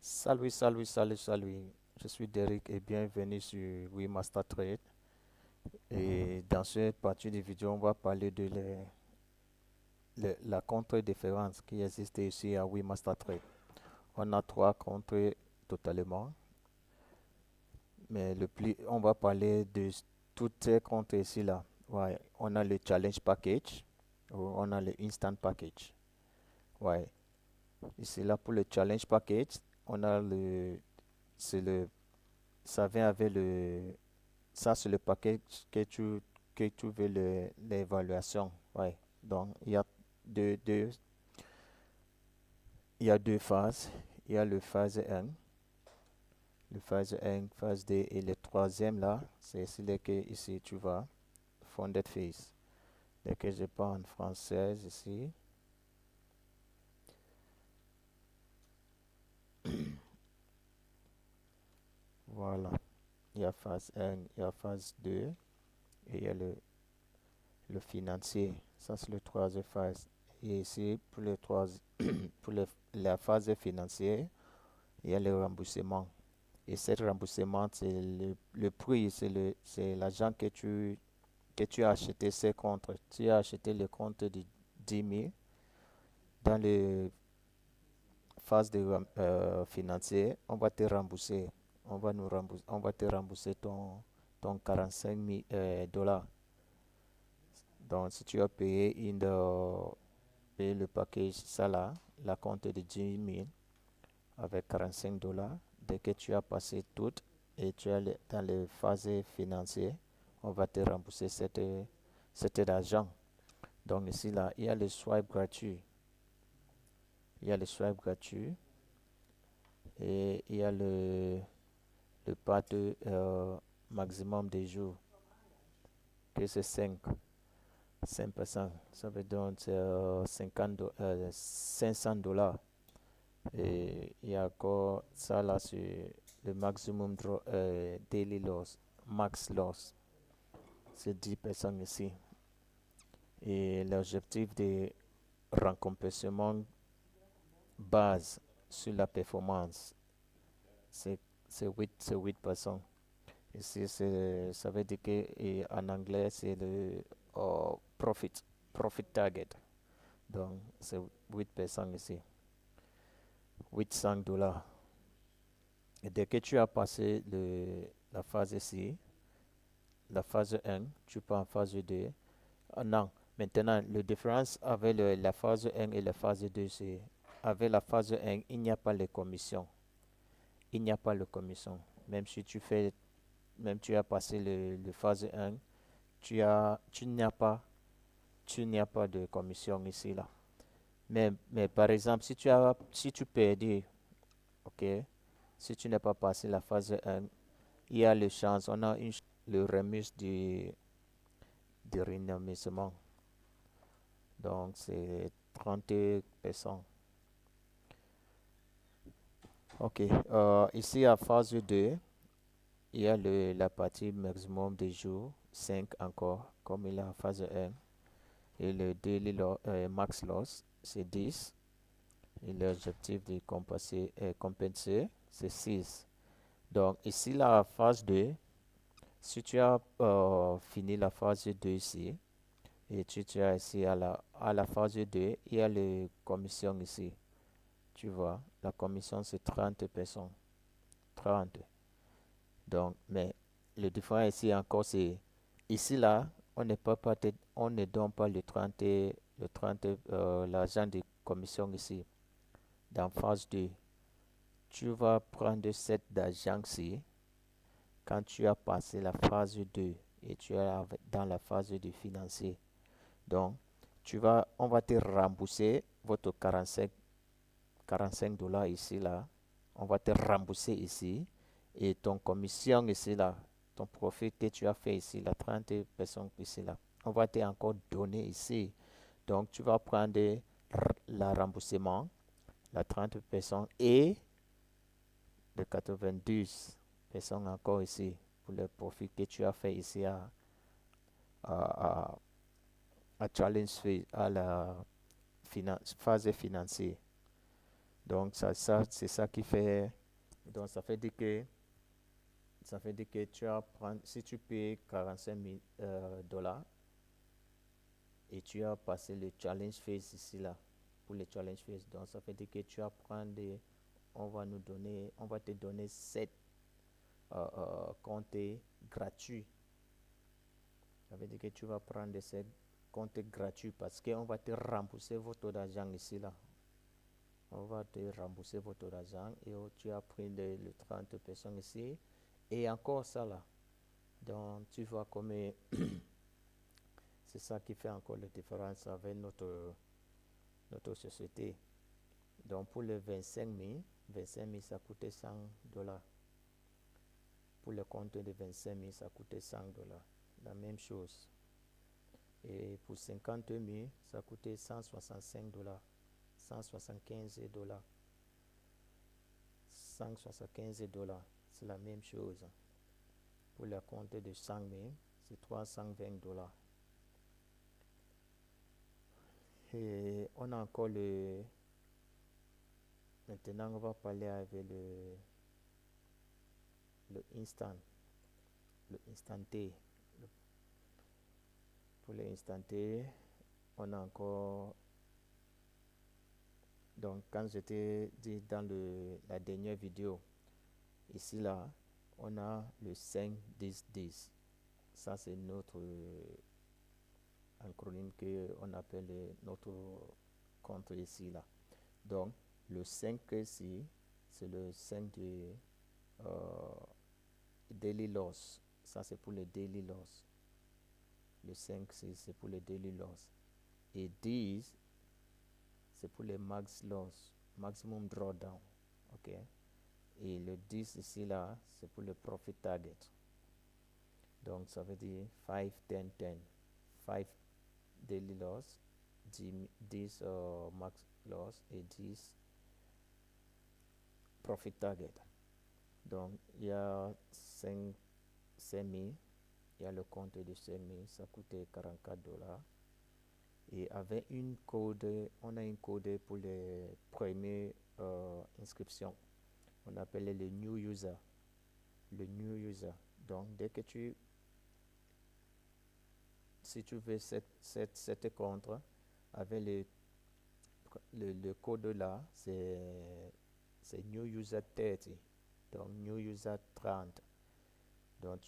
Salut, salut, salut, salut. Je suis Derek et bienvenue sur WeMaster Trade. Et dans cette partie de vidéo, on va parler de la contre-différence qui existe ici à WeMaster Trade. On a trois contre totalement, mais on va parler de toutes ces comptes ici là. Ouais, on a le Challenge Package ou on a le Instant Package. Ouais, ici là pour le Challenge Package, on a c'est le, ça vient avec ça, c'est le paquet que tu veux l'évaluation. Ouais. Donc, il y a deux phases. Il y a le phase 1, le phase 1, phase 2 et le troisième là, c'est celui que ici tu vois, funded phase. Dès que je parle en français ici, voilà. Il y a phase 1, il y a phase 2 et il y a le financier. Ça, c'est le troisième phase. Et ici, pour la phase financière, il y a le remboursement. Et ce remboursement, c'est le prix, c'est l'argent que tu as acheté ces comptes. Tu as acheté le compte de 10 000 dans le phase de financier, on va te rembourser. On va te rembourser ton 45 000 dollars. Donc, si tu as payé le package, ça là, la compte de 10 000 avec 45 dollars. Dès que tu as passé tout et tu es dans les phases financières, on va te rembourser cet argent. Donc ici, là, il y a le swipe gratuit. Il y a le swipe gratuit et il y a le pas de maximum des jours, que c'est 5%. Ça veut dire 500 dollars. Et il y a encore ça là, c'est le maximum daily loss, max loss, c'est 10% ici. Et l'objectif de récompensement base sur la performance, c'est c'est 8%. Ici, ça veut dire que en anglais, c'est le profit, profit target. Donc, c'est 8% ici, 800 dollars. Et dès que tu as passé la phase ici, la phase 1, tu pars en phase 2. Ah non, maintenant, la différence avec la phase 1 et la phase 2, c'est avec la phase 1, il n'y a pas les commissions. Il n'y a pas de commission. Même si même tu as passé le phase 1, tu n'y a pas de commission ici là. Mais par exemple, si tu perds, ok, si tu n'as pas passé la phase 1, il y a le chance, on a le remise du renommement. Donc, c'est 30%. Ok, ici à phase 2, il y a la partie maximum des jours, 5 encore, comme il est en phase 1. Et le max loss, c'est 10. Et l'objectif de compenser, c'est 6. Donc ici, la phase 2, si tu as fini la phase 2 ici, et tu as ici à la phase 2, il y a les commissions ici. Tu vois, la commission c'est 30%. 30. Donc, mais le différent ici encore, c'est ici là, on ne donne pas l'argent de commission ici. Dans phase 2, tu vas prendre cet argent-ci quand tu as passé la phase 2 et tu es dans la phase de financier. Donc, on va te rembourser votre 45 dollars ici là. On va te rembourser ici. Et ton commission ici là, ton profit que tu as fait ici, la 30% ici là, on va te encore donner ici. Donc, tu vas prendre le remboursement, la 30% et le 92% encore ici pour le profit que tu as fait ici à, à Challenge Phase, à la phase financière. Donc, c'est ça qui fait. Donc, ça fait dire que tu vas prendre, si tu payes 45 000 dollars et tu as passé le challenge phase ici, là, pour le challenge phase. Donc, ça fait dire que tu vas prendre on va te donner 7 comptes gratuits. Ça veut dire que tu vas prendre ces comptes gratuits parce qu'on va te rembourser votre argent ici, là. On va te rembourser votre argent et tu as pris le 30 personnes ici. Et encore ça, là. Donc, tu vois comme c'est ça qui fait encore la différence avec notre société. Donc, pour les 25 000, ça coûtait 100 dollars. Pour le compte de 25 000, ça coûtait 100 dollars. La même chose. Et pour 50 000, ça coûtait 165 dollars. 175 dollars. 175 dollars. C'est la même chose. Pour le compte de 100 000, c'est 320 dollars. Et on a encore le. Maintenant, on va parler avec le instant. Le instanté. Pour le instanté, on a encore. Donc, quand j'étais dit dans la dernière vidéo, ici là, on a le 5-10-10. Ça, c'est notre acronyme qu'on appelle notre compte ici là. Donc, le 5 ici, c'est le 5 de daily loss. Ça, c'est pour le daily loss. Le 5, c'est pour le daily loss. Et 10, c'est pour le max loss, maximum drawdown. OK? Et le 10 ici, là, c'est pour le profit target. Donc, ça veut dire 5, 10, 10. 5 daily loss, 10 max loss et 10 profit target. Donc, il y a 5 000, il y a le compte de 5 000, ça coûtait 44 dollars. Et avec on a une code pour les premières inscriptions. On appelle le new user. Le new user. Donc, si tu veux cette compte, avec le code là, c'est new user 30. Donc, new user 30. Donc,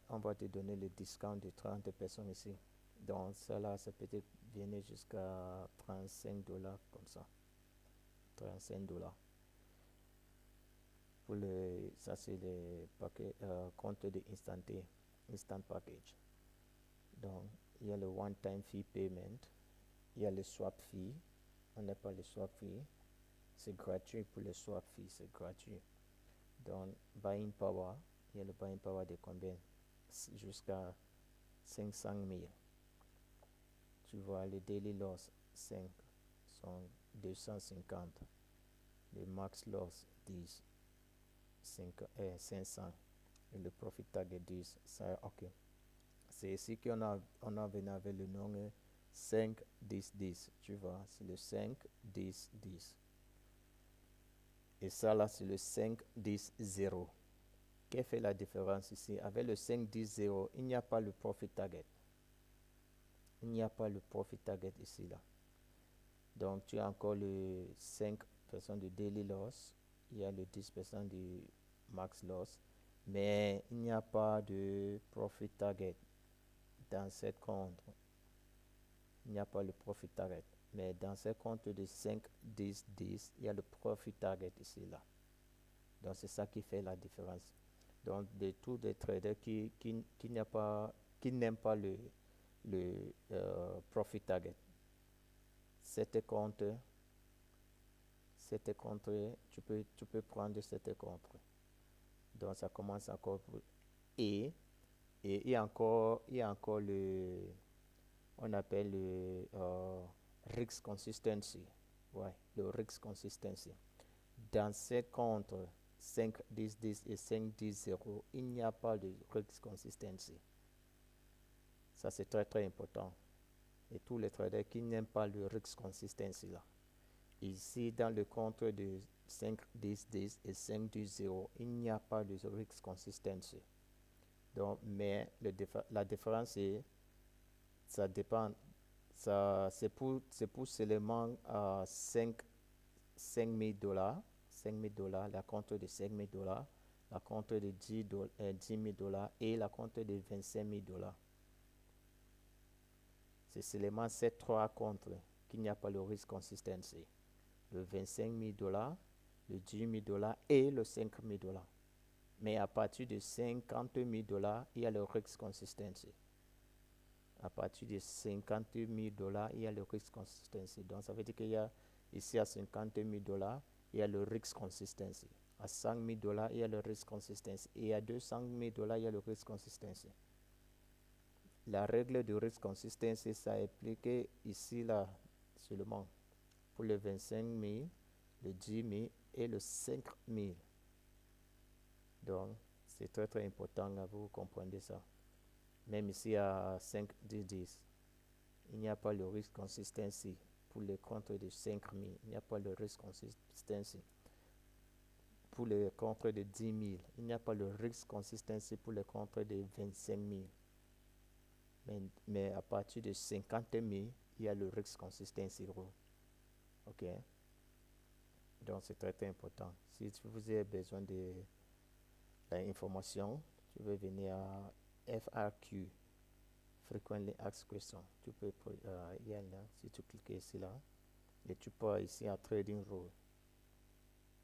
on va te donner le discount de 30 personnes ici. Donc, ça là, ça peut être venir jusqu'à 35 dollars comme ça. 35 dollars. Ça, c'est le compte de Instant Package. Donc, il y a le one-time fee payment. Il y a le swap fee. On n'a pas le swap fee. C'est gratuit pour le swap fee, c'est gratuit. Donc, buying power, il y a le buying power de combien? Jusqu'à 500 000. Tu vois, le daily loss 5 sont 250. Le max loss 10, 500. Et le profit target 10. Ça, ok. C'est ici on a venu avec le nom 5, 10, 10. Tu vois, c'est le 5, 10, 10. Et ça là, c'est le 5, 10, 0. Qu'est-ce qui fait la différence ici? Avec le 5, 10, 0, il n'y a pas le profit target. Il n'y a pas le profit target ici là. Donc tu as encore le 5% de daily loss. Il y a le 10% de max loss. Mais il n'y a pas de profit target dans cette compte. Il n'y a pas le profit target. Mais dans ce compte de 5, 10, 10, il y a le profit target ici là. Donc c'est ça qui fait la différence. Donc de tous les traders qui n'aiment pas le profit target, cette compte, tu peux prendre cette compte. Donc ça commence encore pour et il y a encore on appelle le risk consistency. Ouais, le risk consistency. Dans ces comptes 5, 10, 10 et 5, 10, 0, il n'y a pas de risk consistency. Ça, c'est très, très important. Et tous les traders qui n'aiment pas le risk consistency là, ici, dans le compte de 5, 10, 10 et 5, 10, 0, il n'y a pas de risk consistency. Donc, mais la différence est, ça dépend, c'est pour seulement 5 000 dollars, 5 000 dollars, la compte de 5 000 dollars, la compte de 10 000 dollars et la compte de 25 000 dollars. C'est seulement ces trois comptes qu'il n'y a pas le risk consistency. Le 25 000 dollars, le 10 000 dollars et le 5 000 dollars. Mais à partir de 50 000 dollars, il y a le risk consistency. À partir de 50 000 dollars, il y a le risk consistency. Donc, ça veut dire qu'il y a ici à 50 000 dollars, il y a le risk consistency. À 100 000 dollars, il y a le risk consistency. Et à 200 000 dollars, il y a le risk consistency. La règle de risk consistency, ça appliqué ici, là, seulement pour le 25 000, le 10 000 et le 5 000. Donc, c'est très très important à vous comprendre ça. Même ici à 5, 10, 10, il n'y a pas le risk consistency pour les comptes de 5 000. Il n'y a pas le risk consistency pour les comptes de 10 000. Il n'y a pas le risk consistency pour les comptes de 25 000. Mais à partir de 50 000, il y a le risk consistency rule. OK? Donc, c'est très, très important. Si vous avez besoin de l'information, tu veux venir à FRQ, Frequently Asked Questions. Tu peux, il y a là, si tu cliques ici là, et tu peux ici à Trading Rule,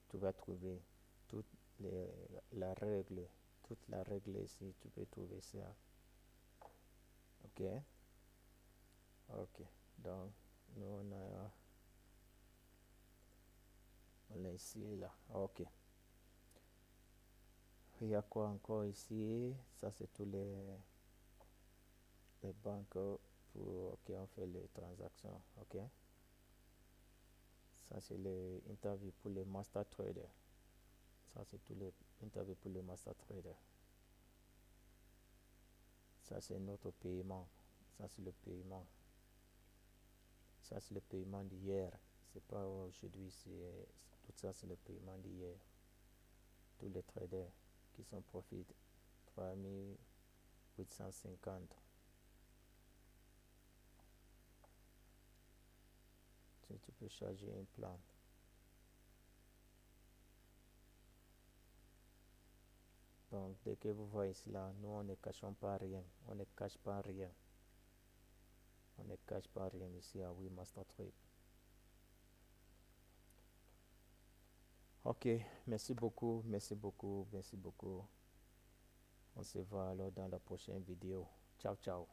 tu vas trouver toute la règle, ici, tu peux trouver ça. OK? OK. Donc, nous on est ici là. OK. Il y a quoi encore ici? Ça, c'est tous les banques pour OK, on fait les transactions. OK? Ça, c'est les interviews pour les master traders. Ça, c'est tous les interviews pour les master traders. Ça, c'est notre paiement. Ça, c'est le paiement. Ça, c'est le paiement d'hier. C'est pas aujourd'hui, tout ça, c'est le paiement d'hier. Tous les traders qui sont profitent 3850. Tu peux charger un plan. Donc, dès que vous voyez cela, nous, on ne cachons pas rien. On ne cache pas rien. On ne cache pas rien ici à WeMasterTrade. Ok, merci beaucoup, merci beaucoup, merci beaucoup. On se voit alors dans la prochaine vidéo. Ciao, ciao.